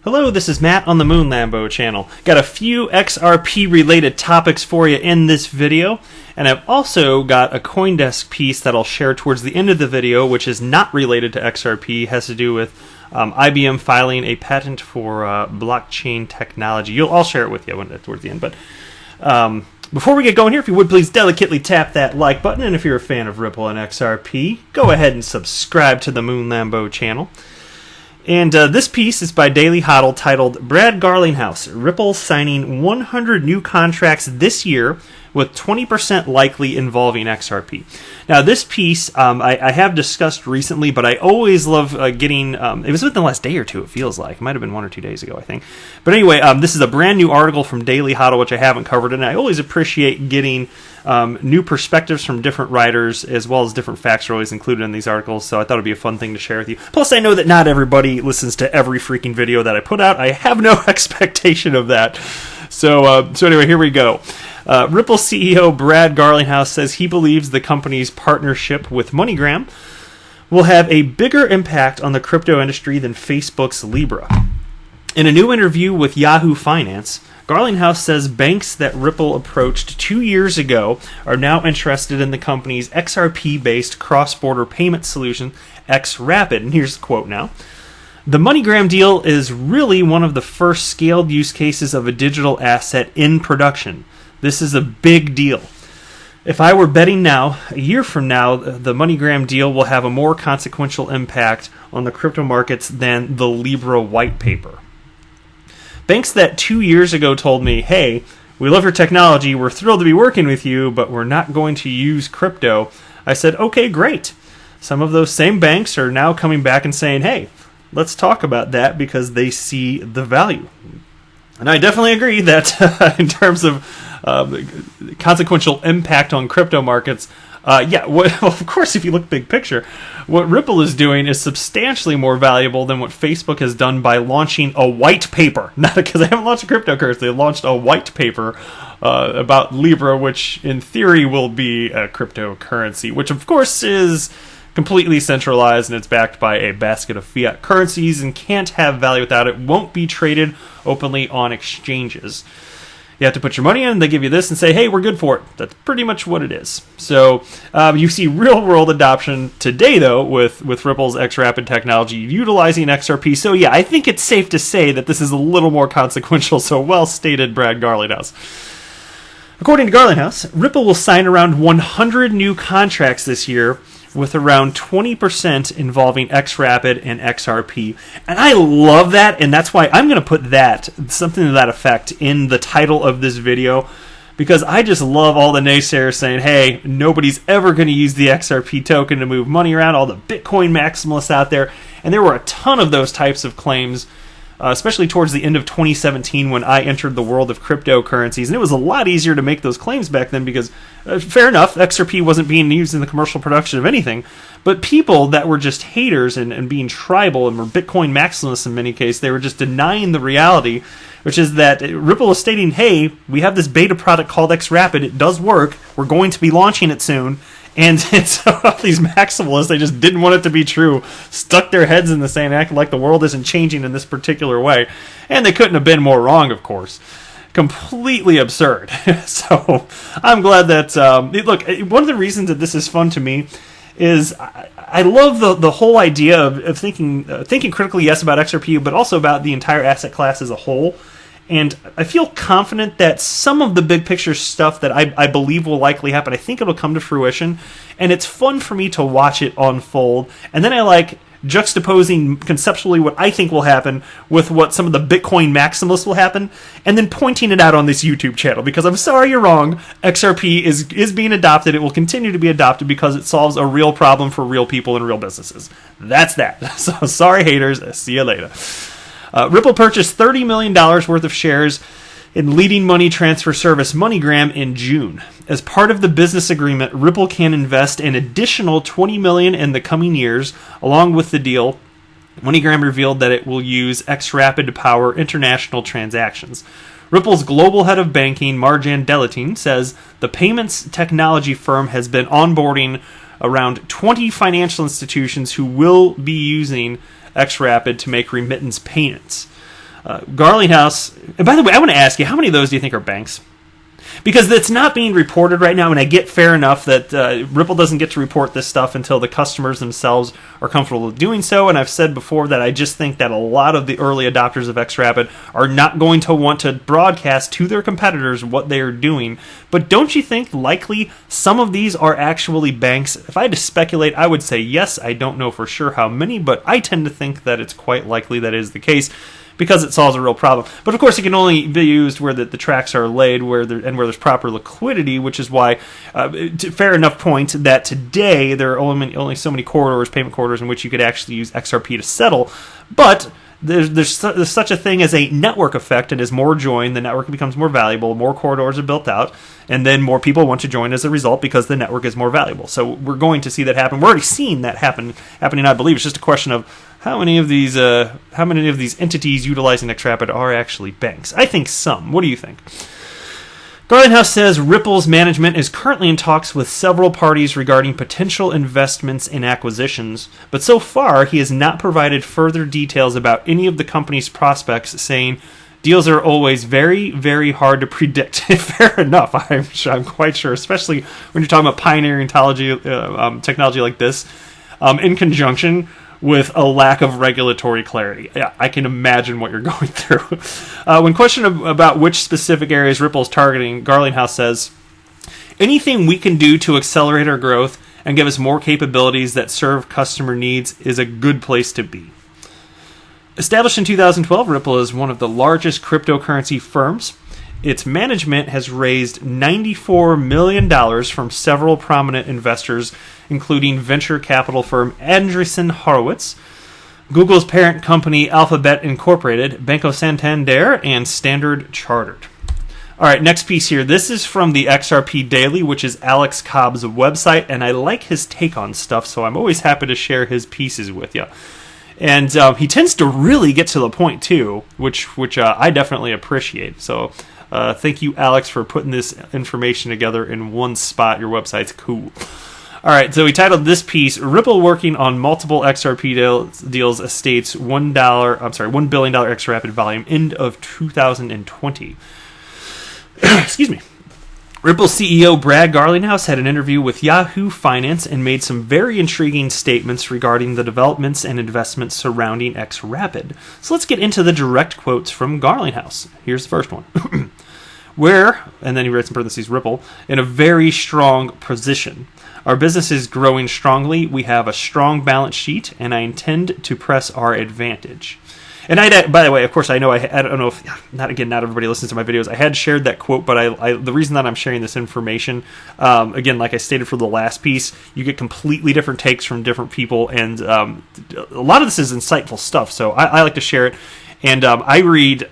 Hello, this is Matt on the Moon Lambo channel. Got a few XRP related topics for you in this video, and I've also got a CoinDesk piece that I'll share towards the end of the video, which is not related to XRP. It has to do with IBM filing a patent for blockchain technology. I'll share it with you towards the end, but before we get going here, if you would please delicately tap that like button, and if you're a fan of Ripple and XRP, go ahead and subscribe to the Moon Lambo channel. And this piece is by Daily Hodl titled Brad Garlinghouse, Ripple signing 100 new contracts this year with 20% likely involving XRP. Now this piece I have discussed recently, but I always love getting, it was within the last day or two it feels like. It might have been 1 or 2 days ago I think. But anyway, this is a brand new article from Daily Hodl which I haven't covered, and I always appreciate getting new perspectives from different writers, as well as different facts are always included in these articles, so I thought it would be a fun thing to share with you. Plus, I know that not everybody listens to every freaking video that I put out. I have no expectation of that. So anyway, here we go. Ripple CEO Brad Garlinghouse says he believes the company's partnership with MoneyGram will have a bigger impact on the crypto industry than Facebook's Libra. In a new interview with Yahoo Finance, Garlinghouse says banks that Ripple approached 2 years ago are now interested in the company's XRP-based cross-border payment solution, XRapid. And here's the quote now. The MoneyGram deal is really one of the first scaled use cases of a digital asset in production. This is a big deal. If I were betting now, a year from now, the MoneyGram deal will have a more consequential impact on the crypto markets than the Libra white paper. Banks that 2 years ago told me, hey, we love your technology, we're thrilled to be working with you, but we're not going to use crypto. I said, okay, great. Some of those same banks are now coming back and saying, hey, let's talk about that because they see the value. And I definitely agree that in terms of consequential impact on crypto markets, of course, if you look big picture, what Ripple is doing is substantially more valuable than what Facebook has done by launching a white paper. Not because they haven't launched a cryptocurrency, they launched a white paper about Libra, which in theory will be a cryptocurrency, which of course is completely centralized and it's backed by a basket of fiat currencies and can't have value without it, won't be traded openly on exchanges. You have to put your money in, they give you this and say, hey, we're good for it. That's pretty much what it is. So you see real-world adoption today, though, with Ripple's XRapid technology utilizing XRP. So yeah, I think it's safe to say that this is a little more consequential. So well stated, Brad Garlinghouse. According to Garlinghouse, Ripple will sign around 100 new contracts this year, with around 20% involving XRapid and XRP. And I love that, and that's why I'm going to put that, something to that effect, in the title of this video, because I just love all the naysayers saying, hey, nobody's ever going to use the XRP token to move money around, all the Bitcoin maximalists out there. And there were a ton of those types of claims, especially towards the end of 2017 when I entered the world of cryptocurrencies. And it was a lot easier to make those claims back then because, fair enough, XRP wasn't being used in the commercial production of anything. But people that were just haters and being tribal and were Bitcoin maximalists in many cases, they were just denying the reality, which is that Ripple is stating, hey, we have this beta product called XRapid. It does work. We're going to be launching it soon. And so these maximalists, they just didn't want it to be true, stuck their heads in the sand, acting like the world isn't changing in this particular way. And they couldn't have been more wrong, of course. Completely absurd. So I'm glad that, look, one of the reasons that this is fun to me is I love the whole idea of thinking critically, yes, about XRP, but also about the entire asset class as a whole. And I feel confident that some of the big picture stuff that I believe will likely happen, I think it'll come to fruition. And it's fun for me to watch it unfold. And then I like juxtaposing conceptually what I think will happen with what some of the Bitcoin maximalists will happen, and then pointing it out on this YouTube channel. Because I'm sorry you're wrong, XRP is being adopted. It will continue to be adopted because it solves a real problem for real people and real businesses. That's that. So sorry haters, see you later. Ripple purchased $30 million worth of shares in leading money transfer service MoneyGram in June. As part of the business agreement, Ripple can invest an additional $20 million in the coming years. Along with the deal, MoneyGram revealed that it will use XRapid to power international transactions. Ripple's global head of banking, Marjan Delatin, says the payments technology firm has been onboarding around 20 financial institutions who will be using XRapid to make remittance payments. Garlinghouse, and by the way, I want to ask you, how many of those do you think are banks? Because it's not being reported right now, and I get fair enough that Ripple doesn't get to report this stuff until the customers themselves are comfortable with doing so, and I've said before that I just think that a lot of the early adopters of XRapid are not going to want to broadcast to their competitors what they are doing. But don't you think likely some of these are actually banks? If I had to speculate, I would say yes. I don't know for sure how many, but I tend to think that it's quite likely that is the case, because it solves a real problem. But of course, it can only be used where the tracks are laid, where there's proper liquidity, which is why, fair enough point, that today there are only so many corridors, payment corridors, in which you could actually use XRP to settle. But there's such a thing as a network effect, and as more join, the network becomes more valuable, more corridors are built out, and then more people want to join as a result because the network is more valuable. So we're going to see that happen. We're already seeing that happening, I believe. It's just a question of how many of these entities utilizing XRapid are actually banks. I think some. What do you think? Garlinghouse says Ripple's management is currently in talks with several parties regarding potential investments and acquisitions, but so far he has not provided further details about any of the company's prospects, saying deals are always very, very hard to predict. Fair enough, I'm quite sure, especially when you're talking about pioneering technology like this, in conjunction with a lack of regulatory clarity. Yeah, I can imagine what you're going through. When questioned about which specific areas Ripple is targeting, Garlinghouse says, anything we can do to accelerate our growth and give us more capabilities that serve customer needs is a good place to be. Established in 2012, Ripple is one of the largest cryptocurrency firms. Its management has raised $94 million from several prominent investors, including venture capital firm Andreessen Horowitz, Google's parent company Alphabet Incorporated, Banco Santander, and Standard Chartered. All right, next piece here. This is from the XRP Daily, which is Alex Cobb's website, and I like his take on stuff, so I'm always happy to share his pieces with you. And he tends to really get to the point, too, which I definitely appreciate. So thank you, Alex, for putting this information together in one spot. Your website's cool. All right, so he titled this piece, Ripple Working on Multiple XRP Deals Estates $1 billion XRapid Volume, End of 2020. Excuse me. Ripple CEO Brad Garlinghouse had an interview with Yahoo Finance and made some very intriguing statements regarding the developments and investments surrounding XRapid. So let's get into the direct quotes from Garlinghouse. Here's the first one. Where, and then he writes in parentheses, Ripple, in a very strong position. Our business is growing strongly. We have a strong balance sheet, and I intend to press our advantage. And by the way, of course, I know I don't know if not everybody listens to my videos. I had shared that quote, but the reason that I'm sharing this information, again, like I stated for the last piece, you get completely different takes from different people, and a lot of this is insightful stuff. So I like to share it, and I read.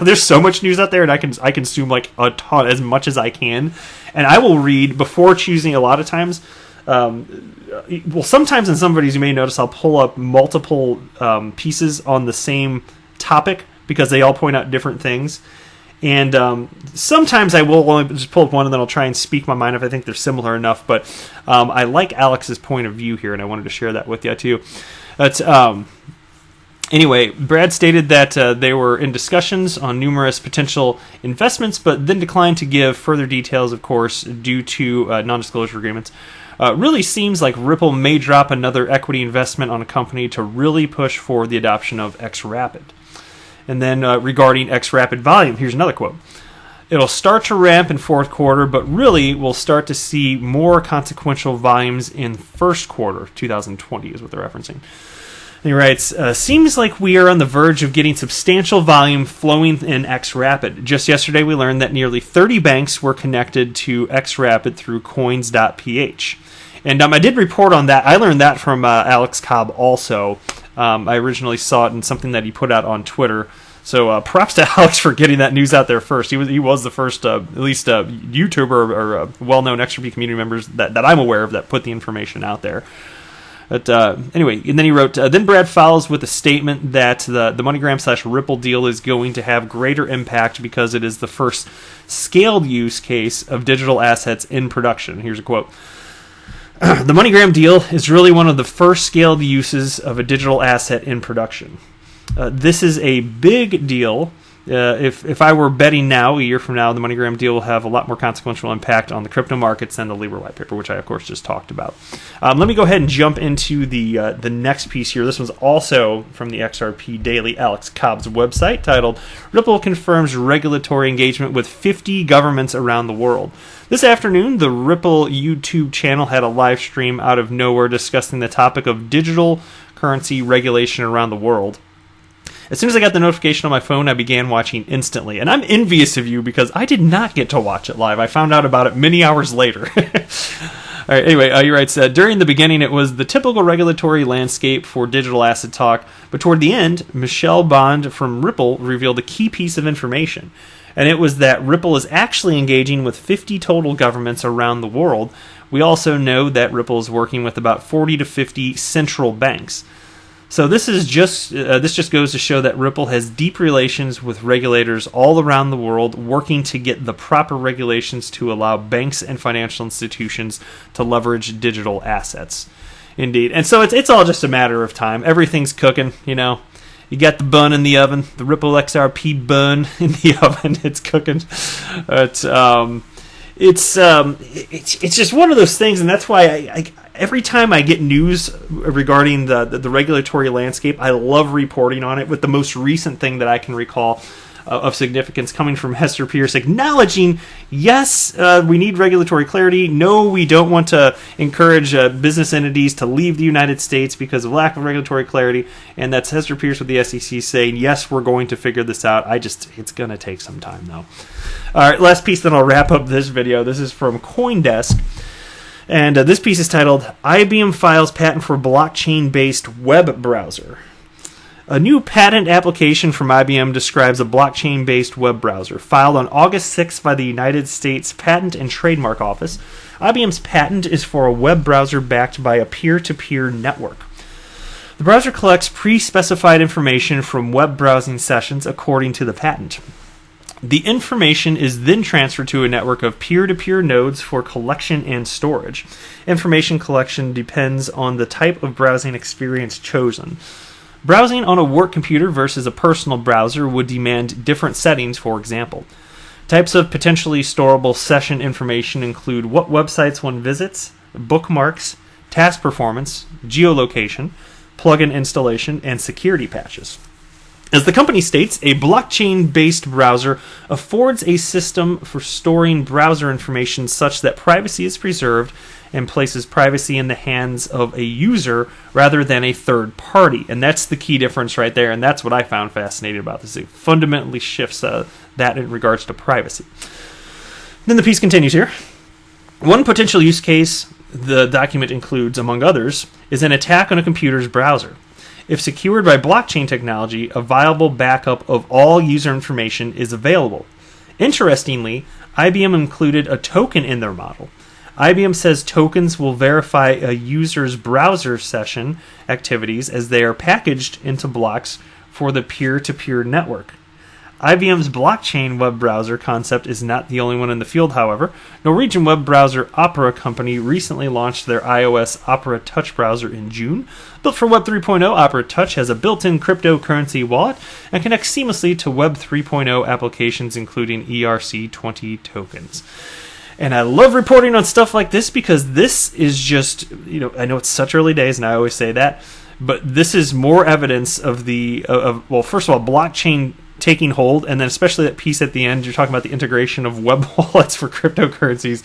There's so much news out there, and I consume like a ton, as much as I can, and I will read before choosing. A lot of times. Sometimes in some videos you may notice I'll pull up multiple pieces on the same topic because they all point out different things. And sometimes I will only just pull up one and then I'll try and speak my mind if I think they're similar enough. But I like Alex's point of view here, and I wanted to share that with you too. Anyway, Brad stated that they were in discussions on numerous potential investments, but then declined to give further details, of course, due to non-disclosure agreements. Really seems like Ripple may drop another equity investment on a company to really push for the adoption of XRapid. And then regarding XRapid volume, here's another quote. It'll start to ramp in fourth quarter, but really we'll start to see more consequential volumes in first quarter 2020 is what they're referencing. And he writes, seems like we are on the verge of getting substantial volume flowing in XRapid. Just yesterday we learned that nearly 30 banks were connected to XRapid through coins.ph. And I did report on that. I learned that from Alex Cobb also. I originally saw it in something that he put out on Twitter. So props to Alex for getting that news out there first. He was the first, at least YouTuber or well-known XRP community members that I'm aware of that put the information out there. But anyway, and then he wrote, then Brad follows with a statement that the MoneyGram/Ripple deal is going to have greater impact because it is the first scaled use case of digital assets in production. Here's a quote. The MoneyGram deal is really one of the first scaled uses of a digital asset in production. This is a big deal. If I were betting now, a year from now, the MoneyGram deal will have a lot more consequential impact on the crypto markets than the Libra white paper, which I, of course, just talked about. Let me go ahead and jump into the next piece here. This one's also from the XRP Daily, Alex Cobb's website, titled Ripple Confirms Regulatory Engagement with 50 Governments Around the World. This afternoon, the Ripple YouTube channel had a live stream out of nowhere discussing the topic of digital currency regulation around the world. As soon as I got the notification on my phone, I began watching instantly. And I'm envious of you because I did not get to watch it live. I found out about it many hours later. All right, anyway, he writes, during the beginning, it was the typical regulatory landscape for digital asset talk. But toward the end, Michelle Bond from Ripple revealed a key piece of information. And it was that Ripple is actually engaging with 50 total governments around the world. We also know that Ripple is working with about 40 to 50 central banks. So this just goes to show that Ripple has deep relations with regulators all around the world, working to get the proper regulations to allow banks and financial institutions to leverage digital assets. Indeed. And so it's all just a matter of time. Everything's cooking, you know. You got the bun in the oven, the Ripple XRP bun in the oven. It's cooking. It's just one of those things, and that's why I every time I get news regarding the regulatory landscape, I love reporting on it. With the most recent thing that I can recall of significance coming from Hester Pierce, acknowledging, yes, we need regulatory clarity. No, we don't want to encourage business entities to leave the United States because of lack of regulatory clarity. And that's Hester Pierce with the SEC saying, yes, we're going to figure this out. It's going to take some time, though. All right, last piece, then I'll wrap up this video. This is from CoinDesk. And this piece is titled, IBM Files Patent for Blockchain-Based Web Browser. A new patent application from IBM describes a blockchain-based web browser. Filed on August 6th by the United States Patent and Trademark Office, IBM's patent is for a web browser backed by a peer-to-peer network. The browser collects pre-specified information from web browsing sessions according to the patent. The information is then transferred to a network of peer-to-peer nodes for collection and storage. Information collection depends on the type of browsing experience chosen. Browsing on a work computer versus a personal browser would demand different settings, for example. Types of potentially storable session information include what websites one visits, bookmarks, task performance, geolocation, plugin installation, and security patches. As the company states, a blockchain-based browser affords a system for storing browser information such that privacy is preserved and places privacy in the hands of a user rather than a third party. And that's the key difference right there, and that's what I found fascinating about this. It fundamentally shifts that in regards to privacy. Then the piece continues here. One potential use case the document includes, among others, is an attack on a computer's browser. If secured by blockchain technology, a viable backup of all user information is available. Interestingly, IBM included a token in their model. IBM says tokens will verify a user's browser session activities as they are packaged into blocks for the peer-to-peer network. IBM's blockchain web browser concept is not the only one in the field, however. Norwegian web browser Opera Company recently launched their iOS Opera Touch browser in June. Built for Web 3.0, Opera Touch has a built-in cryptocurrency wallet and connects seamlessly to Web 3.0 applications, including ERC20 tokens. And I love reporting on stuff like this because this is just, I know it's such early days, and I always say that, but this is more evidence of well, first of all, blockchain taking hold, and then especially that piece at the end, you're talking about the integration of web wallets for cryptocurrencies.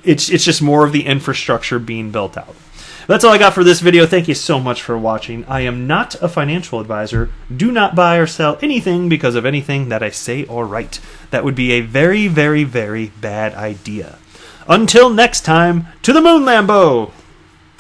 It's just more of the infrastructure being built out. That's all I got for this video. Thank you so much for watching. I am not a financial advisor. Do not buy or sell anything because of anything that I say or write. That would be a very, very, very bad idea. Until next time, to the moon, Lambo!